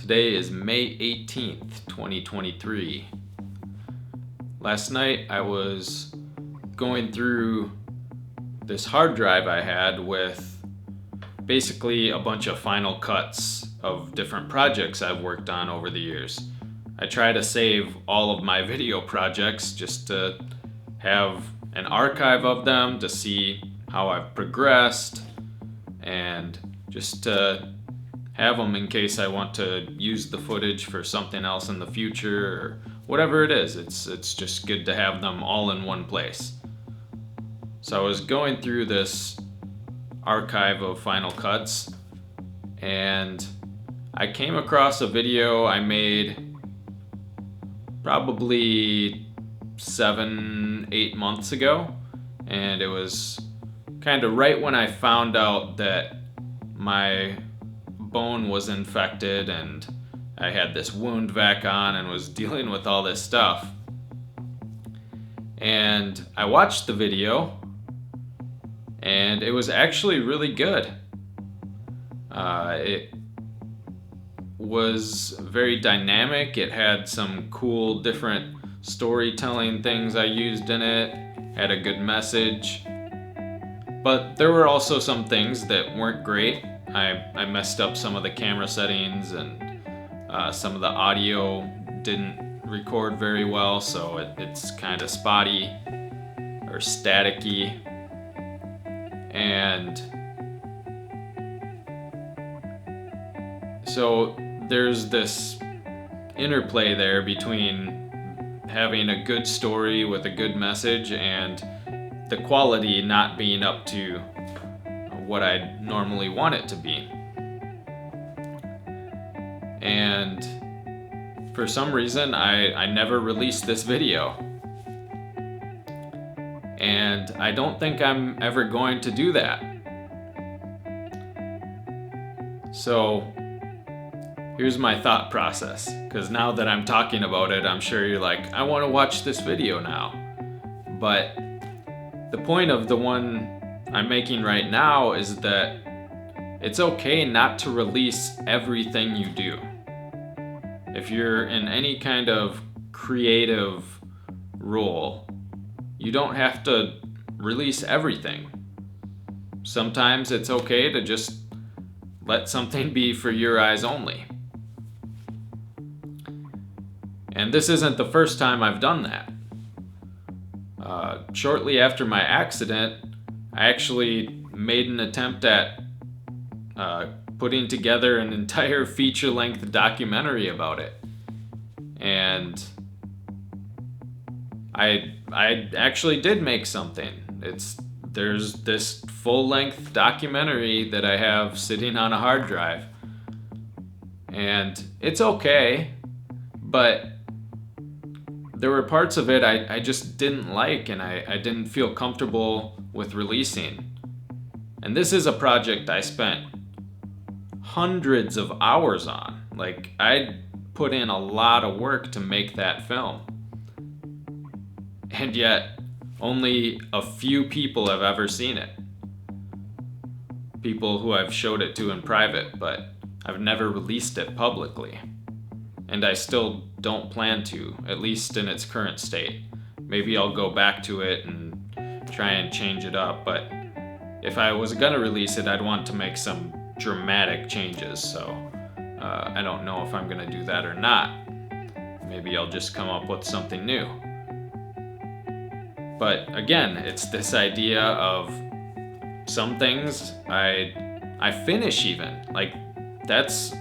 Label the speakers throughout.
Speaker 1: Today is May 18th, 2023. Last night I was going through this hard drive I had with basically a bunch of final cuts of different projects I've worked on over the years. I try to save all of my video projects just to have an archive of them to see how I've progressed and just to have them in case I want to use the footage for something else in the future or whatever it is. It's just good to have them all in one place. So I was going through this archive of final cuts and I came across a video I made probably 7-8 months ago, and it was kind of right when I found out that my bone was infected and I had this wound vac on and was dealing with all this stuff. And I watched the video and it was actually really good. It was very dynamic. It had some cool different storytelling things I used in it, had a good message. But there were also some things that weren't great. I messed up some of the camera settings and some of the audio didn't record very well, so it's kind of spotty or staticky. And so there's this interplay there between having a good story with a good message and the quality not being up to what I normally want it to be. And for some reason, I never released this video. And I don't think I'm ever going to do that. So here's my thought process, because now that I'm talking about it, I'm sure you're like, I want to watch this video now. But the point of the one I'm making right now is that it's okay not to release everything you do. If you're in any kind of creative role, you don't have to release everything. Sometimes it's okay to just let something be for your eyes only. And this isn't the first time I've done that. Shortly after my accident, I actually made an attempt at putting together an entire feature-length documentary about it. And I actually did make something. There's this full-length documentary that I have sitting on a hard drive. And it's okay, but there were parts of it I just didn't like and I didn't feel comfortable with releasing. And this is a project I spent hundreds of hours on. Like, I put in a lot of work to make that film. And yet, only a few people have ever seen it. People who I've showed it to in private, but I've never released it publicly. And I still don't plan to, at least in its current state. Maybe I'll go back to it and try and change it up, but if I was gonna release it, I'd want to make some dramatic changes, so I don't know if I'm gonna do that or not. Maybe I'll just come up with something new. But again, it's this idea of some things I finish even. Like, that's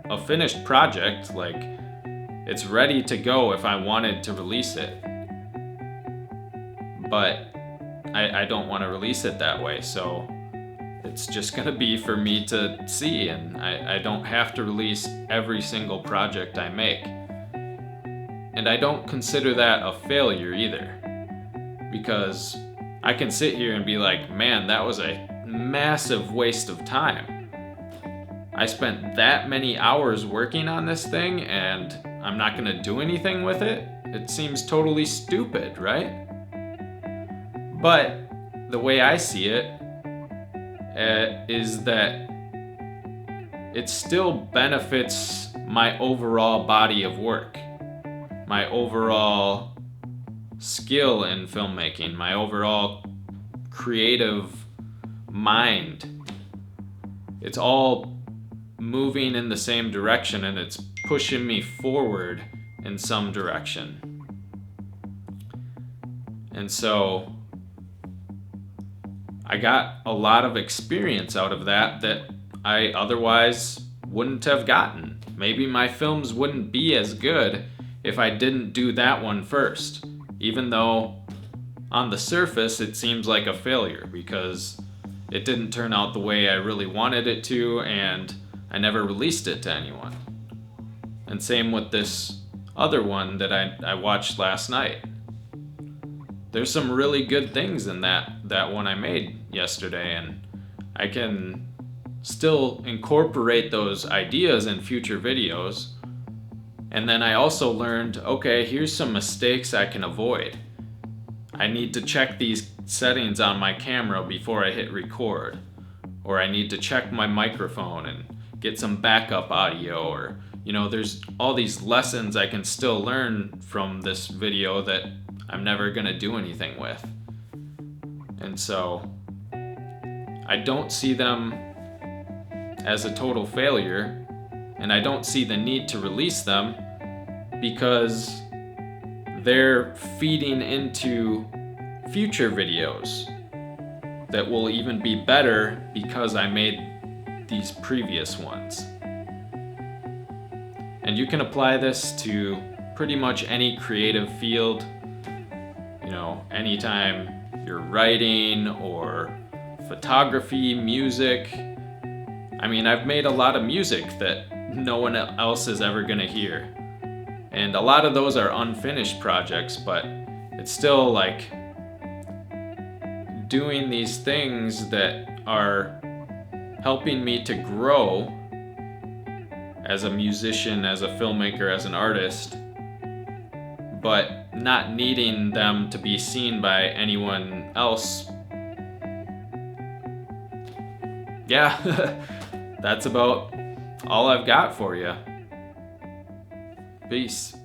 Speaker 1: a finished project. Like, it's ready to go if I wanted to release it. But I don't want to release it that way, so it's just gonna be for me to see, and I don't have to release every single project I make. And I don't consider that a failure either, because I can sit here and be like, man, that was a massive waste of time. I spent that many hours working on this thing and I'm not gonna do anything with it? It seems totally stupid, right? But the way I see it is that it still benefits my overall body of work, my overall skill in filmmaking, my overall creative mind. It's all moving in the same direction, and it's pushing me forward in some direction. And so I got a lot of experience out of that I otherwise wouldn't have gotten. Maybe my films wouldn't be as good if I didn't do that one first, even though on the surface it seems like a failure because it didn't turn out the way I really wanted it to, and I never released it to anyone. And same with this other one that I watched last night. There's some really good things in that one I made yesterday, and I can still incorporate those ideas in future videos. And then I also learned, okay, here's some mistakes I can avoid. I need to check these settings on my camera before I hit record, or I need to check my microphone and get some backup audio, or there's all these lessons I can still learn from this video that I'm never gonna do anything with. And so I don't see them as a total failure, and I don't see the need to release them because they're feeding into future videos that will even be better because I made these previous ones. And you can apply this to pretty much any creative field. Anytime you're writing or photography, music. I mean, I've made a lot of music that no one else is ever gonna hear. And a lot of those are unfinished projects, but it's still like doing these things that are helping me to grow as a musician, as a filmmaker, as an artist, but not needing them to be seen by anyone else. Yeah, that's about all I've got for you. Peace.